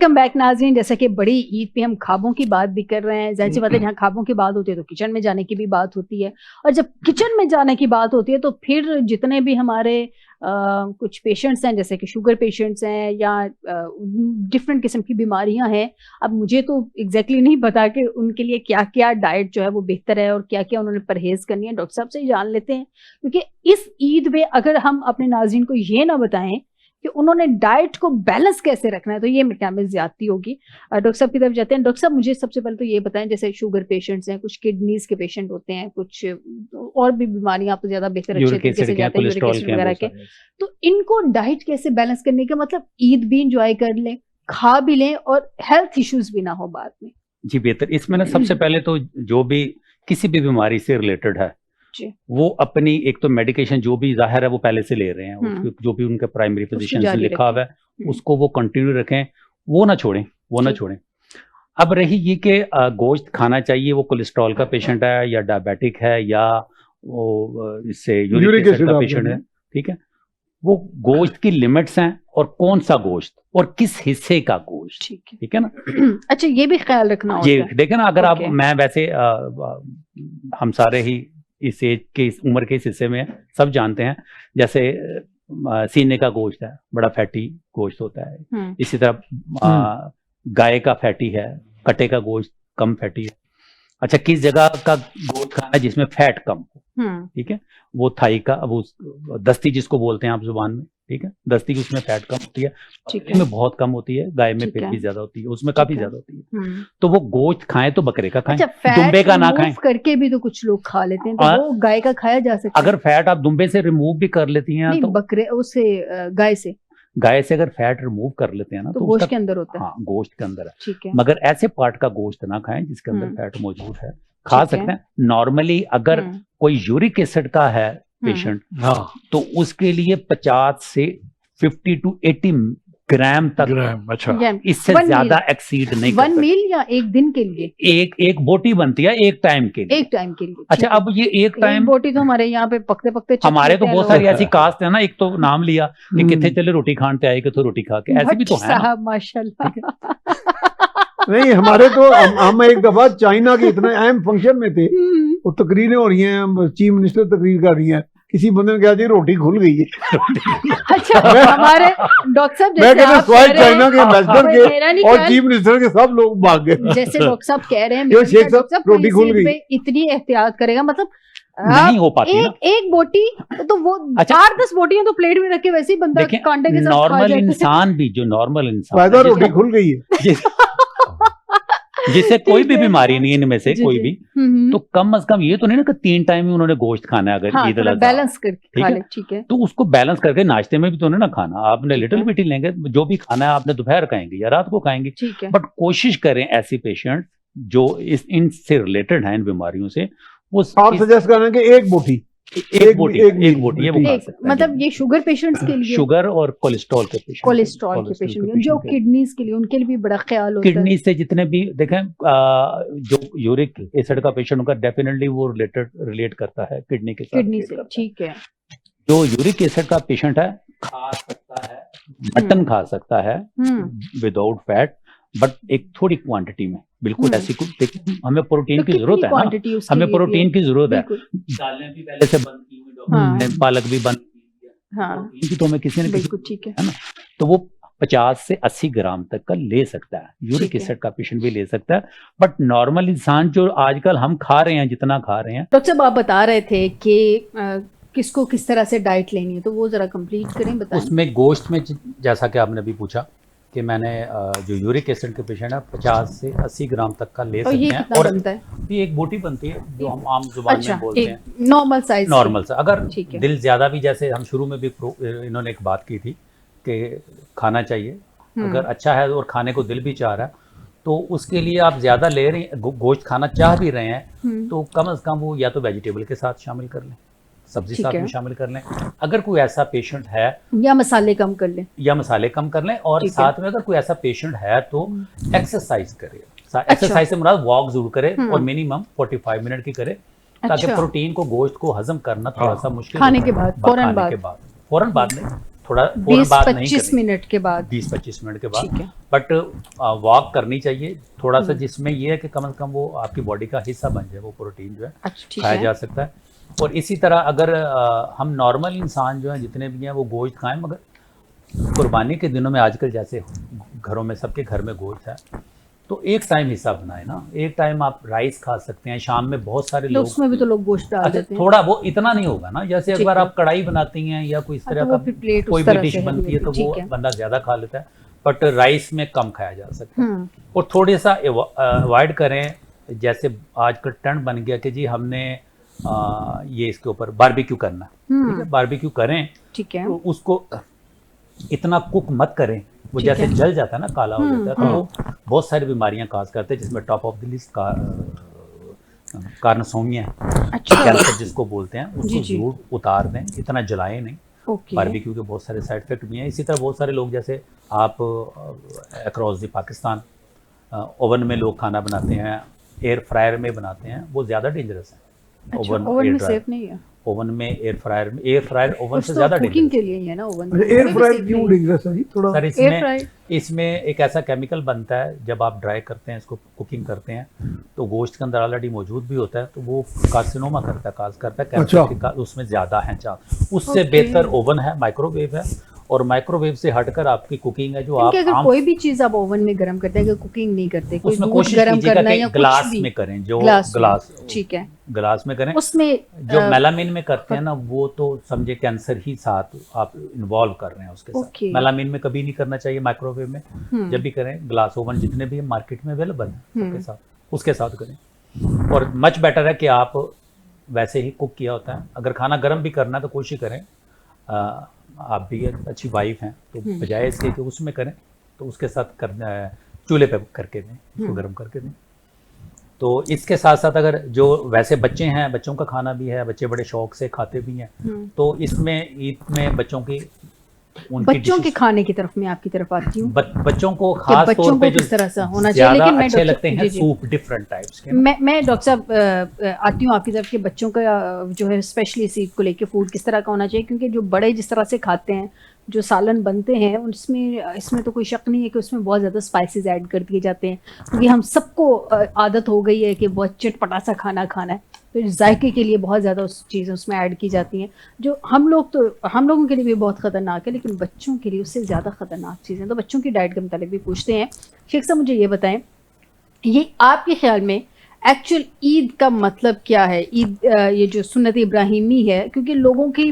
Welcome back नाज़रीन। जैसा कि बड़ी ईद पे हम ख्वाबों की बात भी कर रहे हैं, जाहिर सी बात है जहाँ ख्वाबों की बात होती है तो किचन में जाने की भी बात होती है, और जब किचन में जाने की बात होती है तो फिर जितने भी हमारे कुछ पेशेंट्स हैं, जैसे कि शुगर पेशेंट्स हैं या डिफरेंट किस्म की बीमारियां हैं। अब मुझे तो एग्जैक्टली नहीं पता कि उनके लिए क्या क्या डाइट जो है वो बेहतर है और क्या क्या उन्होंने परहेज़ करनी है। डॉक्टर साहब से ही जान लेते हैं, क्योंकि इस ईद में अगर हम अपने नाज़रीन को ये ना बताएं कि उन्होंने डाइट को बैलेंस कैसे रखना है तो ये मेरे ख्याल में ज्यादती होगी। डॉक्टर साहब की तरफ जाते हैं। डॉक्टर साहब, मुझे सबसे पहले तो ये बताएं, जैसे शुगर पेशेंट्स हैं, कुछ किडनीज के पेशेंट होते हैं, कुछ और भी बीमारियां, आप तो ज्यादा बेहतर अच्छे तरीके से जाते हैं, यूरिक एसिड वगैरह के, तो इनको डाइट कैसे बैलेंस करने का, मतलब ईद भी इंजॉय कर लें, खा भी लें और हेल्थ इश्यूज भी ना हो बाद में। जी बेहतर। इसमें ना सबसे पहले तो जो भी किसी भी बीमारी से रिलेटेड है वो अपनी एक तो मेडिकेशन जो भी जाहिर है वो पहले से ले रहे हैं, जो भी उनके प्राइमरी फिजिशियन से लिखा हुआ है उसको वो कंटिन्यू रखें, वो ना छोड़ें। अब रही ये कि गोश्त खाना चाहिए, वो कोलेस्ट्रॉल का पेशेंट है या डायबिटिक है या वो इससे यूरिक एसिड का पेशेंट है, ठीक है, वो गोश्त की लिमिट्स हैं और कौन सा गोश्त और किस हिस्से का गोश्त, ठीक है ना। अच्छा, ये भी ख्याल रखना होता है। देखें ना, अगर आप मैं वैसे हम सारे ही इस एज के इस उम्र के इस हिस्से में सब जानते हैं, जैसे सीने का गोश्त है, बड़ा फैटी गोश्त होता है, इसी तरह गाय का फैटी है, कटे का गोश्त कम फैटी है। अच्छा, किस जगह का गोश्त खाना है जिसमें फैट कम हो, ठीक है, वो थाई का, वो दस्ती जिसको बोलते हैं आप जुबान में, ठीक है, दस्ती की उसमें फैट कम होती है, में बहुत कम होती है, गाय में फिर भी ज्यादा होती है, उसमें काफी ज्यादा होती है। तो वो गोश्त खाएं तो बकरे का खाएं, दुम्बे का ना खाएं। करके भी तो कुछ लोग खा लेते हैं, तो वो गाय का खाया जा सकता है। अगर फैट आप दुम्बे से रिमूव भी कर लेती हैं तो बकरे उसे गाय से अगर फैट रिमूव कर लेते हैं ना तो गोश्त के अंदर होता है। हाँ, गोश्त के अंदर है, ठीक है। मगर ऐसे पार्ट का गोश्त ना खाएं जिसके अंदर फैट मौजूद है। खा सकते हैं नॉर्मली, अगर कोई यूरिक एसिड का है पेशेंट तो उसके लिए 50 से 50 to 80 ग्राम तक, अच्छा, इससे ज्यादा एक्सीड नहीं कर 1 मील या एक दिन के लिए एक बोटी बनती है एक टाइम के लिए, अच्छा, अब ये एक टाइम बोटी तो हमारे यहाँ पे पकते पकते हमारे तो बहुत सारी ऐसी कास्ट है ना, एक तो नाम लिया कि कितने चले रोटी खाते आए कि तो रोटी खा के, ऐसे भी तो है ना। माशाल्लाह। नहीं, हमारे तो हम एक दफा चाइना के इतने अहम फंक्शन में थे, वो तकरीरें हो रही हैं, चीफ मिनिस्टर तकरीर कर रही हैं, किसी बंदे ने कहा जी रोटी खुल गई है। अच्छा, हमारे डॉक्टर साहब चाइना के एम्बेसडर के और चीफ मिनिस्टर के सब लोग भाग गए। जैसे डॉक्टर साहब कह रहे हैं शेख साहब रोटी खुल गई, इतनी एहतियात करेगा, मतलब नहीं हो पाती एक बोटी तो वो 8-10 बोटियां तो प्लेट में रख के वैसे ही बंदा कांटे के साथ नॉर्मल इंसान भी, जो नॉर्मल इंसान फायदा रोटी खुल गई है जिससे कोई भी बीमारी नहीं है इनमें से कोई भी, तो कम से कम ये तो नहीं ना कि 3 टाइम ही उन्होंने गोश्त खाना है, अगर ईद अल अज़हा बैलेंस करके, ठीक है, तो उसको बैलेंस करके नाश्ते में भी तो नहीं ना खाना, आपने लिटिल बिट ही लेंगे, जो भी खाना है आपने दोपहर खाएंगे या रात को खाएंगे, बट कोशिश करें ऐसी पेशेंट जो इनसे रिलेटेड है, इन बीमारियों से, वो आप सजेस्ट करें कि एक बोटी ये वो खा सकते हैं। मतलब ये शुगर पेशेंट्स के लिए, शुगर और कोलेस्ट्रॉल के पेशेंट, जो किडनीज के लिए, उनके लिए भी बड़ा ख्याल होता है। किडनी से जितने भी देखें, जो यूरिक एसिड का पेशेंट होगा डेफिनेटली वो रिलेट करता है किडनी के साथ, किडनी से, ठीक है। जो यूरिक एसिड का पेशेंट है खा सकता है, मटन खा सकता है विदाउट फैट, बट एक थोड़ी क्वांटिटी में, बिल्कुल ऐसी कुछ, हमें प्रोटीन की जरूरत है ना, हमें प्रोटीन की जरूरत है। दालें भी पहले से बंद की हुई डॉक्टर ने, पालक भी बंद की है, तो हमें किसी ने, ठीक है ना, तो वो 50 से 80 ग्राम तक का ले सकता है, यूरिक एसिड का पेशेंट भी ले सकता है, बट नॉर्मल इंसान जो आजकल हम खा रहे हैं, जितना खा रहे हैं। डॉक्टर साहब, आप बता रहे थे कि किसको किस तरह से डाइट लेनी है, तो वो जरा कंप्लीट करें, बताएं। उसमें गोश्त में, जैसा कि आपने अभी पूछा कि मैंने जो यूरिक एसिड के पेशेंट है 50 से 80 ग्राम तक का ले सकते हैं, और ये एक बोटी बनती है जो हम आम जुबान में बोलते हैं, नॉर्मल साइज। अगर दिल ज्यादा भी, जैसे हम शुरू में भी इन्होंने एक बात की थी कि खाना चाहिए, अगर अच्छा है और खाने को दिल भी चाह रहा है, तो उसके लिए आप ज्यादा ले रहे हैं, गोश्त खाना चाह भी रहे हैं, तो कम से कम वो या तो वेजिटेबल के साथ शामिल कर लें, सब्जी साथ में शामिल कर लें, अगर कोई ऐसा पेशेंट है, या मसाले कम कर लें, और साथ में अगर कोई ऐसा पेशेंट है तो एक्सरसाइज करे। एक्सरसाइज से मुराद वॉक जरूर करे, और मिनिमम 45 मिनट की करे, ताकि प्रोटीन को, गोश्त को हजम करना थोड़ा सा मुश्किल, खाने के बाद, फौरन बाद नहीं, थोड़ा फौरन बात नहीं 20-25 करनी, मिनट के बाद, 20-25 मिनट के ठीक बाद, है। बट वॉक करनी चाहिए थोड़ा सा, जिसमें ये है कि कम से कम वो आपकी बॉडी का हिस्सा बन जाए, वो प्रोटीन जो है अच्छा, ठीक खाया है। जा सकता है। और इसी तरह अगर हम नॉर्मल इंसान जो हैं जितने भी हैं वो गोश्त खाएं, मगर कुर्बानी के दिनों में आजकल जैसे घरों में सबके घर में गोश्त है, तो एक टाइम हिस्सा बनाए ना, एक टाइम आप राइस खा सकते हैं, शाम में बहुत सारे तो लोग उसमें भी तो लोग गोश्त डाल अच्छा देते हैं। थोड़ा, वो इतना नहीं होगा ना, जैसे एक ठीक बार है। आप कढ़ाई बनाती हैं या कोई इस हाँ, तरह तो वो का फिर प्लेट उस कोई भी तरह डिश से है, बनती है तो ठीक वो है। बंदा ज़्यादा खा लेता है, बट राइस में कम खाया जा सकता है। हम्म। और थोड़े सा अवॉइड करें, जैसे आजकल ट्रेंड बन गया कि जी हमने ये इसके ऊपर बारबेक्यू करना, ठीक है, बारबेक्यू करें, ठीक है। तो उसको इतना कुक मत करें, वो ठीक जैसे है। जल जाता है ना, काला हो जाता है, तो वो बहुत सारी बीमारियां काज करते हैं, जिसमें टॉप ऑफ द लिस्ट का कार्नोसोमिया है, अच्छा, कैंसर जिसको बोलते हैं, उसको जी, जी। जरूर उतार दें, इतना जलाएं नहीं। ओके। बारबेक्यू के बहुत सारे साइड इफेक्ट भी हैं। इसी तरह बहुत सारे लोग, जैसे आप अक्रॉस द पाकिस्तान ओवन में लोग खाना बनाते हैं, एयर फ्रायर में बनाते हैं, वो ज़्यादा डेंजरस है। अच्छा, ओवन में सेफ नहीं है? ओवन में, एयर फ्रायर ओवन से कुछ ज़्यादा तो कुकिंग डेंजरस के लिए ही है ना ओवन? अच्छा, एयर फ्रायर क्यों डेंजरस है जी? थोड़ा सर, एयर फ्रायर इसमें एक ऐसा केमिकल बनता है, जब आप ड्राई करते हैं, इसको कुकिंग करते हैं, तो गोश्त के अंदर ऑलरेडी मौजूद भी होता है, तो वो कार्सिनोमा करता है, काज करता है, कैंसर के उसमें ज़्यादा है चांस। उससे बेहतर ओवन है, माइक्रोवेव है, और माइक्रोवेव से हटकर आपकी कुकिंग है जो आप अगर कोई भी चीज आप ओवन में गर्म करते हैं, अगर कुकिंग नहीं करते, कोई उसमें दूध कोशिश गर्म कीजिएगा करना कि या कुछ ग्लास भी में करें, जो ग्लास, ठीक है, ग्लास में करें। उसमें जो मेलामिन में करते हैं ना, वो तो समझे कैंसर ही साथ आप इन्वॉल्व कर रहे हैं उसके साथ। ओके। मेलामिन में कभी नहीं करना चाहिए, माइक्रोवेव में जब भी करें, ग्लास ओवन जितने भी मार्केट में अवेलेबल हैं उसके साथ करें। और मच बेटर है कि आप वैसे ही कुक किया होता है, अगर खाना गर्म भी करना है तो कोशिश करें, आप भी एक अच्छी वाइफ हैं तो बजाय इसके कि उसमें करें, तो उसके साथ करना चूल्हे पे करके दें, उसको गर्म करके दें। तो इसके साथ साथ अगर जो वैसे बच्चे हैं, बच्चों का खाना भी है, बच्चे बड़े शौक से खाते भी हैं, तो इसमें ईद में बच्चों के खाने की तरफ मैं आपकी तरफ आती हूँ। बच्चों को खास तौर पे किस तरह से होना चाहिए, लेकिन मैं अच्छे लगते हैं सूप डिफरेंट टाइप्स के। मैं डॉक्टर साहब आती हूँ आपकी तरफ के बच्चों का जो है स्पेशली इस ईद को लेके फूड किस तरह का होना चाहिए, क्योंकि जो बड़े जिस तरह से खाते हैं, जो सालन बनते हैं उसमें, इसमें तो कोई शक नहीं है कि उसमें बहुत ज़्यादा स्पाइसेस ऐड कर दिए जाते हैं, क्योंकि हम सबको आदत हो गई है कि बहुत चटपटा सा खाना खाना है, तो जायके के लिए बहुत ज़्यादा उस चीज़ें उसमें ऐड की जाती हैं, जो हम लोगों के लिए भी बहुत ख़तरनाक है, लेकिन बच्चों के लिए उससे ज़्यादा ख़तरनाक चीज़ें। तो बच्चों की डाइट के मुताबिक भी पूछते हैं। शेख साहब, मुझे ये बताएं, ये आपके ख्याल में एक्चुअल ईद का मतलब क्या है? ईद ये जो सुन्नत इब्राहिमी है, क्योंकि लोगों की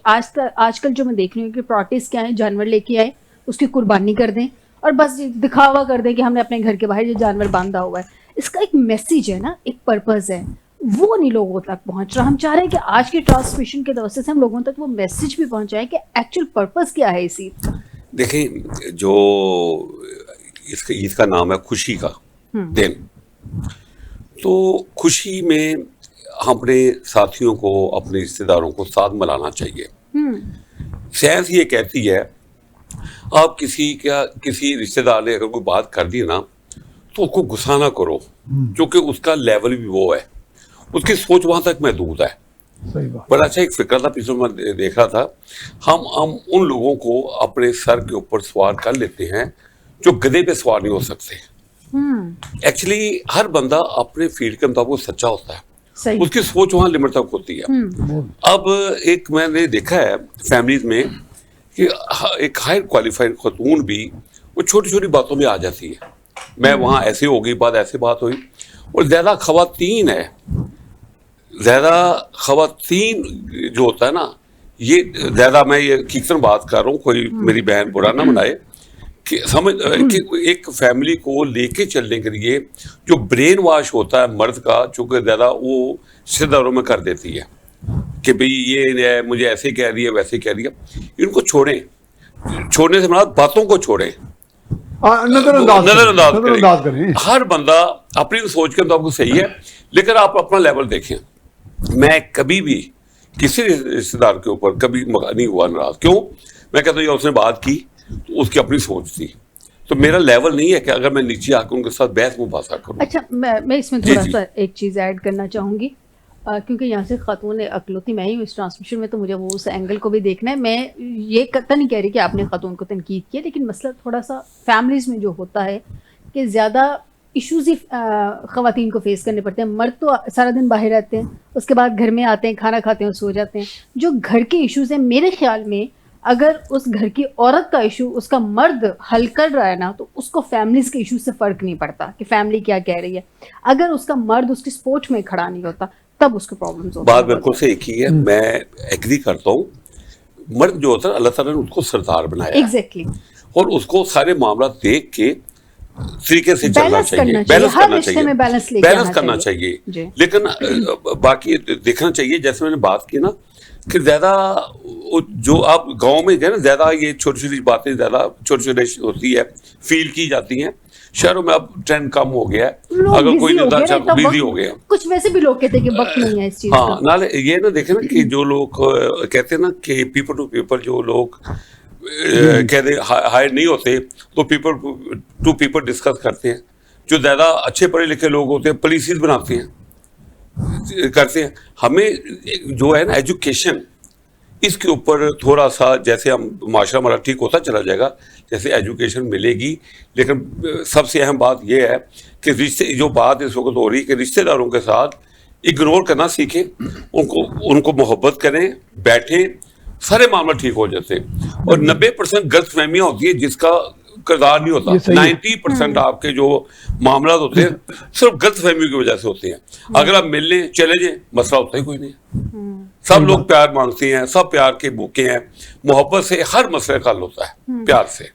आजकल जो मैं देख रही हूँ कि प्रैक्टिस क्या है, जानवर लेके आए, उसकी कुर्बानी कर दें और बस दिखावा कर दें कि हमने अपने घर के बाहर ये जानवर बांधा हुआ है। इसका एक मैसेज है ना, एक पर्पज़ है, वो नहीं लोगों तक पहुंच रहा। हम चाह रहे हैं कि आज की ट्रांसमिशन के दौर से हम लोगों तक वो मैसेज भी पहुंचाएं कि एक्चुअल पर्पज़ क्या है इस ईद का। देखें, जो इसका ईद का नाम है खुशी का दिन, तो खुशी में अपने साथियों को, अपने रिश्तेदारों को साथ मिलाना चाहिए। साइंस ये कहती है, आप किसी रिश्तेदार ने अगर कोई बात कर दी ना, तो उसको गुस्सा ना करो, क्योंकि उसका लेवल भी वो है, उसकी सोच वहां तक महदूद है। सही बात। बड़ा अच्छा एक फिक्र था, पिछले मैं देख रहा था, हम उन लोगों को अपने सर के ऊपर सवार कर लेते हैं जो गधे पे सवार नहीं हो सकते। एक्चुअली हर बंदा अपने फील्ड के मुताबिक सच्चा होता है, उसकी सोच वहां लिमिट तक होती है। अब एक मैंने देखा है फैमिलीज में कि एक हाई क्वालिफाइड खतून भी वो छोटी छोटी बातों में आ जाती है, मैं वहाँ ऐसे हो गई बात, ऐसे बात हुई। और ज़्यादा खवातीन है, ज़्यादा खवातीन जो होता है ना, ये ज़्यादा, मैं ये हकीकतन बात कर रहा हूँ, कोई मेरी बहन बुरा ना बनाए, कि समझ कि एक फैमिली को लेके चलने के लिए जो ब्रेन वॉश होता है मर्द का, चूँकि ज़्यादा वो रिश्तेदारों में कर देती है कि भाई ये मुझे ऐसे कह रही है, वैसे कह रही है। इनको छोड़ें, छोड़ने से मतलब बातों को छोड़ें, नजरअंदाज करें। हर बंदा अपनी सोच के मुताबिक सही है, लेकिन आप अपना लेवल देखें। मैं कभी भी किसी रिश्तेदार के ऊपर कभी नहीं हुआ नाराज। क्यों? मैं कहता हूँ उसने बात की तो उसकी अपनी सोच थी, तो मेरा लेवल नहीं है कि अगर मैं नीचे आकर उनके साथ बहस मुबासा करूं। अच्छा, मैं इसमें थोड़ा सा एक चीज़ ऐड करना चाहूँगी। क्योंकि यहाँ से खातून अकलौती मैं ही हूँ इस ट्रांसमिशन में, तो मुझे वो उस एंगल को भी देखना है। मैं ये कतई नहीं कह रही कि आपने खातून को तनकीद किया, लेकिन मसला थोड़ा सा फैमिलीज़ में जो होता है कि ज़्यादा इश्यूज़ ही ख़वातीन को फेस करने पड़ते हैं। मर्द तो सारा दिन बाहर रहते हैं, उसके बाद घर में आते हैं, खाना खाते हैं, सो जाते हैं। जो घर के इश्यूज़ हैं, मेरे ख्याल में अगर उस घर की औरत का इशू उसका मर्द हल कर रहा है ना, तो उसको फैमिलीज़ के इशू से फ़र्क नहीं पड़ता कि फैमिली क्या कह रही है। अगर उसका मर्द उसकी सपोर्ट में खड़ा नहीं होता, तब उसको प्रॉब्लम्स होती है। बात बिल्कुल सही की है, मैं एग्री करता हूँ। मर्द जो होता है अल्लाह ताला ने उसको सरदार बनाया, एग्जैक्टली, और उसको सारे मामला देख के तरीके से चलना चाहिए, बैलेंस हर रिश्ते में बैलेंस करना चाहिए। लेकिन बाकी देखना चाहिए, जैसे मैंने बात की ना कि ज्यादा जो आप गांव में गए ना, ज्यादा ये छोटी छोटी बातें ज्यादा छोटी छोटी होती है, फील की जाती हैं। शहरों में अब ट्रेंड कम हो गया है, अगर कोई बिजी हो गया। कुछ वैसे भी लोग कहते हैं कि वक्त नहीं है इस चीज का। हाँ, नाले ये ना देखे ना कि जो लोग कहते हैं ना कि पीपल टू पीपल, जो लोग कहते हायर नहीं होते तो पीपल टू पीपल डिस्कस करते हैं। जो ज्यादा अच्छे पढ़े लिखे लोग होते हैं पॉलिसीज बनाते हैं, करते हैं। हमें जो है ना एजुकेशन, इसके ऊपर थोड़ा सा, जैसे हम माशरा हमारा ठीक होता चला जाएगा, जैसे एजुकेशन मिलेगी। लेकिन सबसे अहम बात यह है कि रिश्ते, जो बात इस वक्त हो रही है कि रिश्तेदारों के साथ इग्नोर करना सीखें, उनको मोहब्बत करें, बैठें, सारे मामला ठीक हो जाते हैं। और 90% गलतफहमियां होती है जिसका किरदार नहीं होता। 90% आपके जो मामला होते हैं सिर्फ गलतफहमी की वजह से होते हैं। अगर आप मिलने चले जाए, मसला होता ही कोई नहीं। सब लोग प्यार मांगते हैं, सब प्यार के भूखे हैं। मोहब्बत से हर मसले का हल होता है, प्यार से।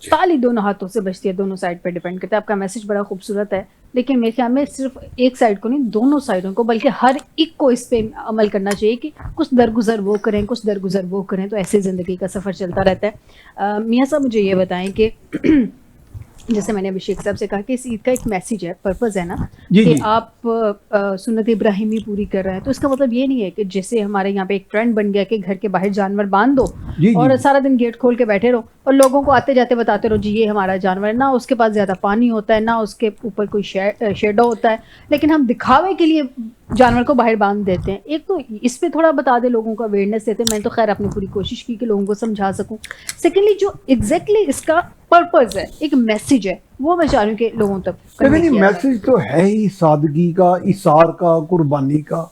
ताली दोनों हाथों से बजती है, दोनों साइड पे डिपेंड करता है। आपका मैसेज बड़ा खूबसूरत है, लेकिन मेरे ख्याल में सिर्फ एक साइड को नहीं, दोनों साइडों को, बल्कि हर एक को इस पे अमल करना चाहिए कि कुछ दरगुजर वो करें, कुछ दरगुजर वो करें, तो ऐसे ज़िंदगी का सफ़र चलता रहता है। मियाँ साहब, मुझे ये बताएं कि जैसे मैंने अभिषेक साहब से कहा कि इस ईद का एक मैसेज है, पर्पज़ है ना, कि आप सुन्नत इब्राहिमी पूरी कर रहे हैं, तो इसका मतलब ये नहीं है कि जैसे हमारे यहाँ पे एक ट्रेंड बन गया कि घर के बाहर जानवर बांध दो और सारा दिन गेट खोल के बैठे रहो और लोगों को आते जाते बताते रहो जी ये हमारा जानवर है। ना उसके पास ज़्यादा पानी होता है, ना उसके ऊपर कोई शेडो होता है, लेकिन हम दिखावे के लिए जानवर को बाहर बांध देते हैं। एक तो इस पे थोड़ा बता दे, लोगों को अवेयरनेस देते हैं। मैंने तो खैर अपनी पूरी कोशिश की कि लोगों को समझा सकूं। सेकेंडली, जो एग्जैक्टली इसका पर्पस है, एक मैसेज है, वो मैं चाह रही हूँ कि लोगों तक मैसेज तो है ही सादगी का, इसार का, कुर्बानी का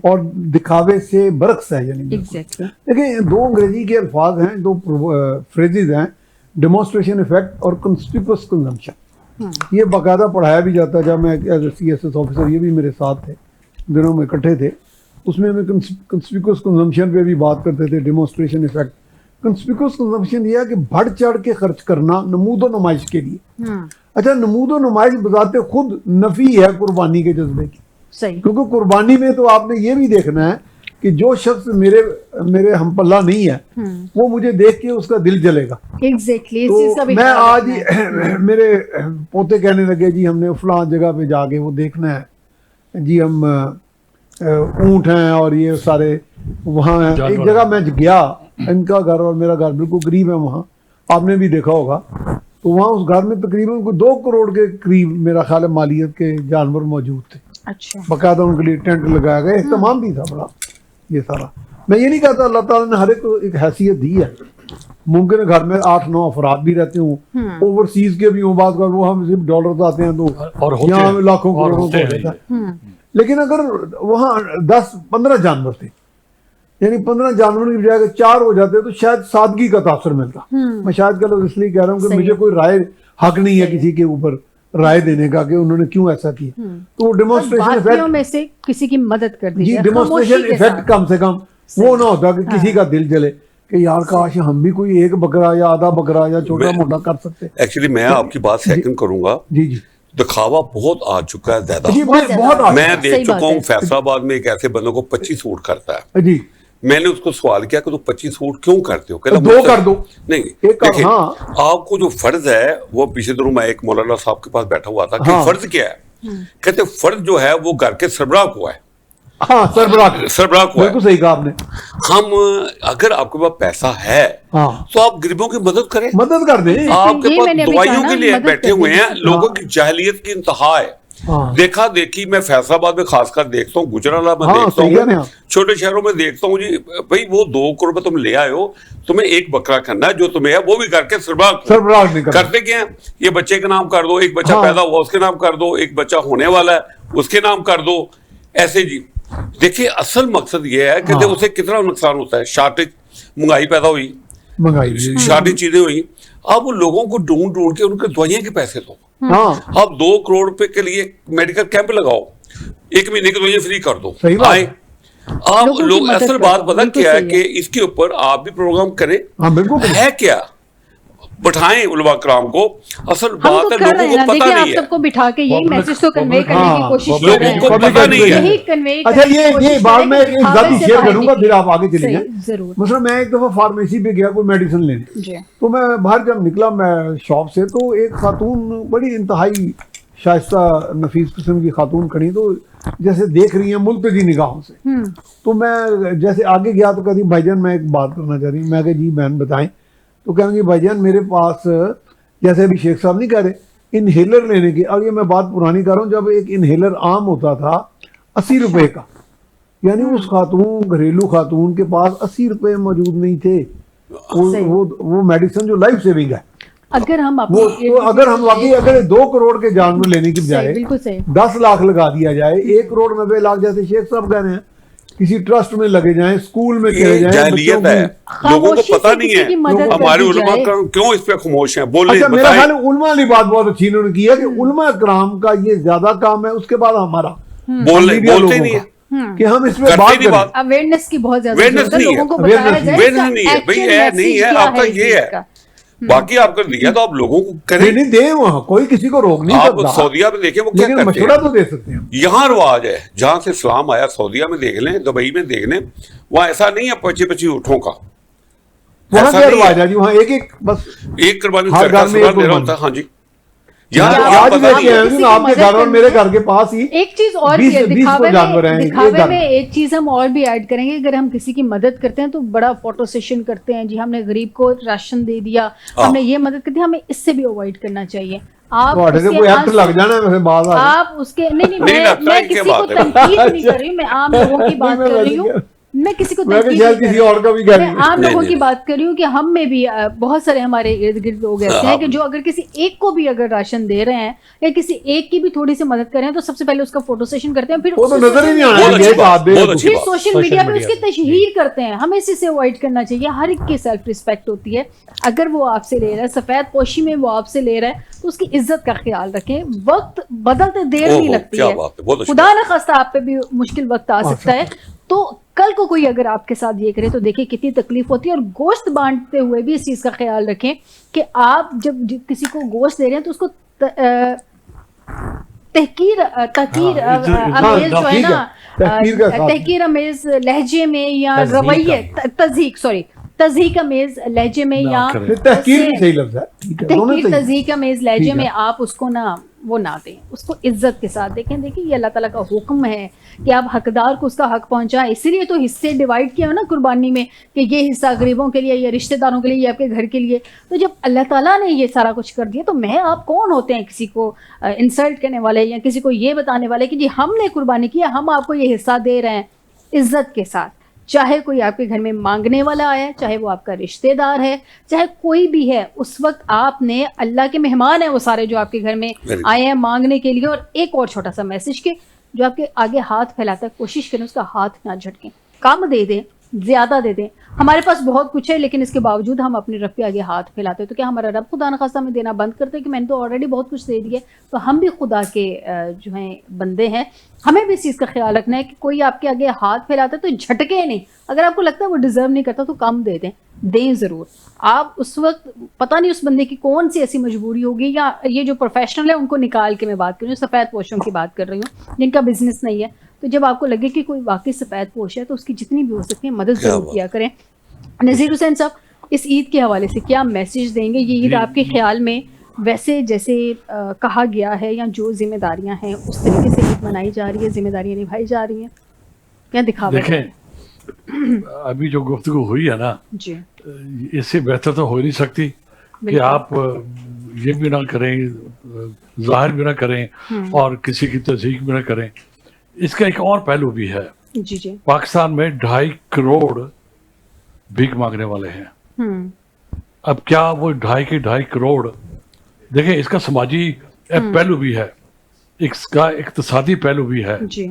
और दिखावे से बरक्स है। यानी देखिए, दो अंग्रेजी के अल्फाज हैं, दो फ्रेजेज हैं, डेमोन्स्ट्रेशन इफेक्ट और कंस्पिकुअस कंजम्पशन। ये बाकायदा पढ़ाया भी जाता है। जब मैं एज ए CSS ऑफिसर, ये भी मेरे साथ थे, दिनों में इकट्ठे थे, उसमें हमें कंस्पिकुअस कंजम्पशन पे भी बात करते थे, डेमोन्स्ट्रेशन इफेक्ट। कंस्पिकुअस कंजम्पशन ये है कि बढ़ चढ़ के खर्च करना नमूदो नुमाइश के लिए। अच्छा, नमूदो नुमाइश बजाते खुद नफी है कुर्बानी के जज्बे की, सही, क्योंकि कुर्बानी में तो आपने ये भी देखना है कि जो शख्स मेरे हमपल्ला नहीं है, वो मुझे देख के उसका दिल जलेगा। एग्जैक्टली। तो मैं आज मेरे पोते कहने लगे जी हमने फलां जगह पे जाके वो देखना है जी, हम ऊंट हैं और ये सारे वहाँ हैं। एक जगह मैं गया, इनका घर और मेरा घर बिल्कुल करीब है, वहाँ आपने भी देखा होगा। तो वहाँ उस घर में तकरीबन कोई 2 करोड़ के करीब मेरा ख्याल है मालियत के जानवर मौजूद थे। अच्छा, बाकायदा उनके लिए टेंट लगाया गया, तमाम भी था बड़ा ये सारा। मैं ये नहीं कहता, अल्लाह ताला ने हर एक को एक हैसियत दी है। मुमकिन है घर में 8-9 अफराद भी रहते हूँ, ओवरसीज के भी हूँ, बात कर वो हम सिर्फ डॉलर आते हैं तो यहाँ लाखों करोड़ों को रहता है। लेकिन अगर वहाँ 10-15 जानवर थे, यानी 15 जानवरों की बजाय 4 हो जाते तो शायद सादगी का तासर मिलता। मैं शायद का लोग इसलिए कह रहा हूँ कि मुझे कोई राय हक नहीं है किसी के ऊपर राय देने का कि उन्होंने क्यों ऐसा किया। तो वो डेमोन्स्ट्रेशन इफेक्ट में से किसी की मदद कर दीजिए, डेमोन्स्ट्रेशन इफेक्ट कम से कम वो ना होता कि किसी का दिल जले कि यार काश हम भी कोई एक बकरा या आधा बकरा या छोटा मोटा कर सकते। एक्चुअली मैं आपकी बात सेकंड करूंगा। जी जी, दिखावा बहुत आ चुका है, ज्यादा बहुत। मैं देख चुका हूँ फैसलाबाद में एक ऐसे बंदे को 25 सूट करता है जी। मैंने उसको सवाल किया कि तू 25 सूट क्यों करते हो? कहता 2 कर दो। नहीं, देखिए आपको जो फर्ज है वो, पीछे दिनों मैं एक मौलाना साहब के पास बैठा हुआ था कि फर्ज क्या है? कहते फर्ज जो है वो घर के सरबराह को है। हाँ, सरबराह को है। बिल्कुल सही कहा आपने। हम अगर आपके पास पैसा है तो आप गरीबों की मदद करें, मदद कर दें। आपके पास दवाइयों के लिए बैठे हुए हैं, लोगों की जाहिलियत की इंतहा है। हाँ। देखा देखी मैं फैसलाबाद में खासकर देखता हूँ, गुजरावाला में हाँ, देखता सही कह रहे हैं हूँ, आप। छोटे शहरों में देखता हूँ जी। भाई वो 2 करोड़ में तुम ले आए हो, तुम्हें एक बकरा करना है, जो तुम्हें है वो भी करके सरबराह नहीं करना। करते क्या है, ये बच्चे के नाम कर दो, एक बच्चा हाँ। पैदा हुआ उसके नाम कर दो, एक बच्चा होने वाला है उसके नाम कर दो, ऐसे जी। देखिए असल मकसद ये है कि हाँ। उसे कितना नुकसान होता है। शॉर्टेज, महंगाई पैदा हुई, महंगाई शॉर्टेज चीजें हुई, अब लोगों को ढूंढ ढूंढ के उनके दवाइयां के पैसे दो। हाँ, अब 2 करोड़ रुपए के लिए मेडिकल कैंप लगाओ, 1 महीने की दवाइयां फ्री कर दो, सही बात आए। है। अब लोगों की लोग, मदद असल करो, बात पता बिल्कुल क्या है सही कि है। इसके ऊपर आप भी प्रोग्राम करें, हाँ बिल्कुल करें। है क्या, बैठाएं उलमा कराम को। असल हम बात तो है कर रहे लोगों हैं ना, को पता देखिए आप नहीं है, सबको बिठा के यही Public- मैसेज तो कन्वे public- करने की हाँ, कोशिश कर public- रहे हैं। लोगों को public पता नहीं है। यही कन्वे अच्छा, ये बाद में एक जाती शेयर करूंगा, फिर आप आगे चले जाएं। जरूर मतलब मैं एक दफा फार्मेसी पे गया कोई मेडिसिन लेने, जी। तो मैं बाहर जब निकला मैं शॉप से, तो एक खातून बड़ी इंतहाई शाइस्ता नफीस किस्म की खातून खड़ी, तो जैसे देख रही है मुल्तजी निगाहों से। तो मैं जैसे आगे गया तो कहती भाईजान मैं एक बात करना चाह रही हूँ। मैं कहा जी बहन बताएं। तो कहेंगे भाईजान मेरे पास, जैसे अभी शेख साहब नहीं कह रहे, इनहेलर लेने की, अब ये मैं बात पुरानी कर रहा हूँ, जब एक इनहेलर आम होता था 80 रुपए का, यानी उस खातून, घरेलू खातून के पास 80 रुपए मौजूद नहीं थे। सही। वो मेडिसिन जो लाइफ सेविंग है, अगर हम वो तो अगर हम वाकई अगर 2 करोड़ के जानवर लेने की बजाय बिल्कुल सही 10 लाख लगा दिया जाए, 1 करोड़ 90 लाख जैसे शेख साहब कह रहे हैं, किसी ट्रस्ट में लगे जाएं, स्कूल में चले ये जाएं, जाहिलियत बच्चों है, की। लोगों को खामोशी पता से नहीं किसी है। की मदद कर हमारे दी उलमा जाए। कराम क्यों इस पे खामोश हैं, बोलने अच्छा, मेरा बताएं। ख्याल है उलमा वाली बात बहुत अच्छी इन्होंने की है कि उलमा कराम का ये ज्यादा काम है, उसके बाद हमारा मीडिया बोलते लोगों नहीं का, है, कि हम इसमें करते बात नहीं करें। बात। अवेयरनेस की बहुत ज्यादा Awareness जरूरत है, नहीं है। लोगों को बताया Awareness जाए नहीं है। इसका नहीं है भाई, actual है नहीं message है, क्या आपका इस ये चीज है। का। बाकी आप कर दिया तो आप लोगों को करें। नहीं दे, वहाँ कोई किसी को रोक नहीं आप सकता, सऊदीया में देखें वो क्या लेकिन करते मशवरा हैं। तो दे सकते हैं। यहाँ रिवाज है, जहां से इस्लाम आया, सऊदीया में देख लें, दुबई में देख लें, वहां ऐसा नहीं है 25-25 ऊँटों का, वहाँ ऐसा क्या नहीं रिवाज है। है जी, वहाँ एक एक बस एक कुर्बानी हर सरकार घर में एक दे रहा कुर्बानी। होता है। हाँ जी, यहाँ यहाँ आप आज पता देख नहीं के है। आए किसी ना, की आपके मदद घर और करनी मेरे है। घर के पास ही एक चीज और 20 भी है, 20 को जानवर हैं, दिखावे एक घर में एक चीज हम और भी ऐड करेंगे। अगर हम किसी की मदद करते हैं तो बड़ा फोटो सेशन करते हैं जी, हमने गरीब को राशन दे दिया, हमने ये मदद कर दी, हमें इससे भी अवॉइड करना चाहिए। आप तो हटे से उसके कोई एक्ट आंसू- लग जाना है वैसे बात आ आप उसके नहीं नहीं लगता, मैं इनके किसी को बात है। तनकीद नहीं कर रही हूँ, मैं आम लोगों की बात मैं कर रही वैसे हूँ, मैं किसी को मैं तनकीद शायद नहीं कर किसी रही। और का भी कह मैं रही हूँ। आम नहीं, लोगों नहीं। की बात कर रही हूँ कि हम में भी बहुत सारे हमारे इर्द गिर्द लोग ऐसे हैं कि जो अगर किसी एक को भी अगर राशन दे रहे हैं या किसी एक की भी थोड़ी सी मदद कर रहे हैं तो सबसे पहले उसका फोटो सेशन करते हैं, फिर वो तो उसे नजर ही नहीं social आना बहुत चाहिए, अच्छी बात, साथ दे बहुत तो। अच्छी फिर बात। सोशल मीडिया पे मीडिया उसकी तशहीर करते हैं। हमें इसी अवॉइड करना चाहिए। हर एक की सेल्फ रिस्पेक्ट होती है। अगर वो आपसे ले रहा है, सफेद पोशी में वो आपसे ले रहा है, तो उसकी इज्जत का ख्याल रखें। वक्त बदलते देर नहीं ओहो, लगती क्या है। बात है, बहुत अच्छी खुदा न खास्ता आप पे भी मुश्किल वक्त आ सकता है, तो कल को कोई अगर आपके साथ ये करे तो देखिए कितनी तकलीफ होती है। और गोश्त बांटते हुए भी इस चीज़ का ख्याल रखें कि आप जब किसी को गोश्त दे रहे हैं तो उसको तहकीर अमेज जो है ना, तहकीर अमेज लहजे में या रवैये, तज़हीक अमेज लहजे में या तहकीर भी सही लफ्ज़ है, ठीक है, दोनों तहकीर सही है। तज़हीक अमेज लहजे ठीक है। में आप उसको ना वो ना दें, उसको इज्जत के साथ देखें। देखिए ये अल्लाह ताला का हुक्म है कि आप हकदार को उसका हक पहुंचाएं। इसीलिए तो हिस्से डिवाइड किया ना कुर्बानी में कि ये हिस्सा गरीबों के लिए, ये रिश्तेदारों के लिए, ये आपके घर के लिए। तो जब अल्लाह ताला ने ये सारा कुछ कर दिया तो मैं आप कौन होते हैं किसी को इंसल्ट करने वाले या किसी को ये बताने वाले कि जी हमने कुर्बानी किया, हम आपको ये हिस्सा दे रहे हैं। इज्जत के साथ, चाहे कोई आपके घर में मांगने वाला आया, चाहे वो आपका रिश्तेदार है, चाहे कोई भी है, उस वक्त आपने, अल्लाह के मेहमान हैं वो सारे जो आपके घर में आए हैं मांगने के लिए। और एक और छोटा सा मैसेज के जो आपके आगे हाथ फैलाता है, कोशिश करें उसका हाथ ना झटकें, कम दे दें, ज़्यादा दे दें। हमारे पास बहुत कुछ है लेकिन इसके बावजूद हम अपने रब के आगे हाथ फैलाते हैं, तो क्या हमारा रब खुदा न खास्ता में देना बंद करते हैं कि मैंने तो ऑलरेडी बहुत कुछ दे दिया? तो हम भी खुदा के जो हैं बंदे हैं, हमें भी इस चीज़ का ख्याल रखना है कि कोई आपके आगे हाथ फैलाता है तो झटके नहीं। अगर आपको लगता है वो डिज़र्व नहीं करता तो कम दे दें ज़रूर। आप उस वक्त पता नहीं उस बंदे की कौन सी ऐसी मजबूरी होगी, या ये जो प्रोफेशनल है उनको निकाल के मैं बात कर रही हूँ, सफ़ेद पोशों की बात कर रही हूँ जिनका बिजनेस नहीं है। तो जब आपको लगे कि कोई वाकई सफ़ेद पोश है तो उसकी जितनी भी हो सकती है मदद ज़रूर किया करें। नज़ीर हुसैन साहब, इस ईद के हवाले से क्या मैसेज देंगे? ये ईद आपके ख्याल में वैसे जैसे कहा गया है या जो जिम्मेदारियां हैं उस तरीके से ईद मनाई जा रही है, जिम्मेदारियां निभाई जा रही हैं, क्या दिखावा? देखें, अभी जो गुफ्तगू हुई है ना जी, इससे बेहतर तो हो ही नहीं सकती कि आप ये भी ना करें, जाहिर भी ना करें और किसी की तस्दीक भी ना करें। इसका एक और पहलू भी है। जी जी। पाकिस्तान में 2.5 करोड़ भीख मांगने वाले हैं। अब क्या वो 2.5 करोड़, देखें इसका समाजी पहलू भी है, इसका इक्तिसादी पहलू भी है जी।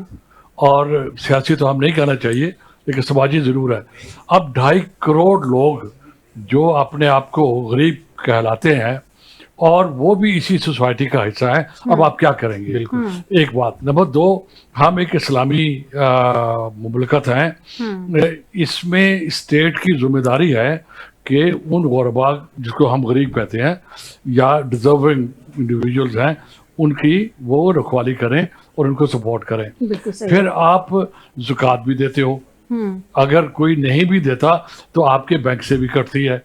और सियासी तो हम नहीं कहना चाहिए, लेकिन समाजी ज़रूर है। अब 2.5 करोड़ लोग जो अपने आप को गरीब कहलाते हैं और वो भी इसी सोसाइटी का हिस्सा है, अब आप क्या करेंगे? बिल्कुल एक बात। नंबर 2, हम एक इस्लामी मुमलकत हैं, इसमें स्टेट की जिम्मेदारी है कि उन गुरबा जिसको हम गरीब कहते हैं या डिजर्विंग इंडिविजुअल्स हैं, उनकी वो रखवाली करें और उनको सपोर्ट करें। फिर आप ज़कात भी देते हो, अगर कोई नहीं भी देता तो आपके बैंक से भी कटती है।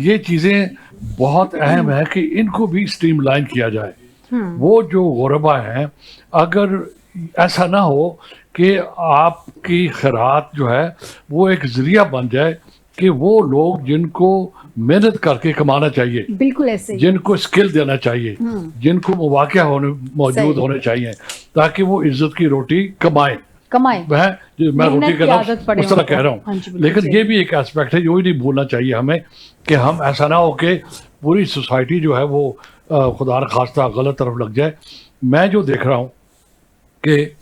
ये चीज़ें बहुत अहम है कि इनको भी स्ट्रीमलाइन किया जाए। वो जो गुरबा हैं, अगर ऐसा ना हो कि आपकी खैरात जो है वो एक जरिया बन जाए कि वो लोग जिनको मेहनत करके कमाना चाहिए, बिल्कुल ऐसे, जिनको स्किल देना चाहिए, जिनको मौके मौजूद होने चाहिए, ताकि वो इज्जत की रोटी कमाए। मैं रोटी का नाम उस तरह कह रहा हूँ, लेकिन ये भी एक एस्पेक्ट है, जो ही नहीं भूलना चाहिए हमें कि हम ऐसा ना हो कि पूरी सोसाइटी जो है वो खुदा न खास्ता गलत तरफ लग जाए। मैं जो देख रहा हूँ कि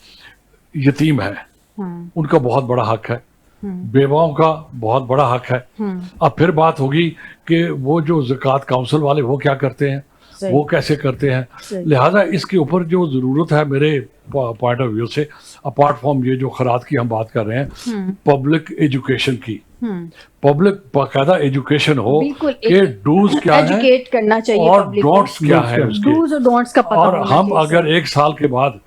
यतीम है, उनका बहुत बड़ा हक है, बेवाओं का बहुत बड़ा हक है। अब फिर बात होगी कि वो जो ज़कात काउंसिल वाले वो क्या करते हैं, वो कैसे करते हैं। लिहाजा इसके ऊपर जो ज़रूरत है मेरे पॉइंट ऑफ व्यू से, अपार्ट फ्रॉम ये जो खरात की हम बात कर रहे हैं, पब्लिक एजुकेशन की, पब्लिक बाकायदा एजुकेशन हो कि डूज क्या है, एजुकेट करना चाहिए और डोंट्स क्या है उसके, डूज और डोंट्स का पता और हम अगर 1 साल के बाद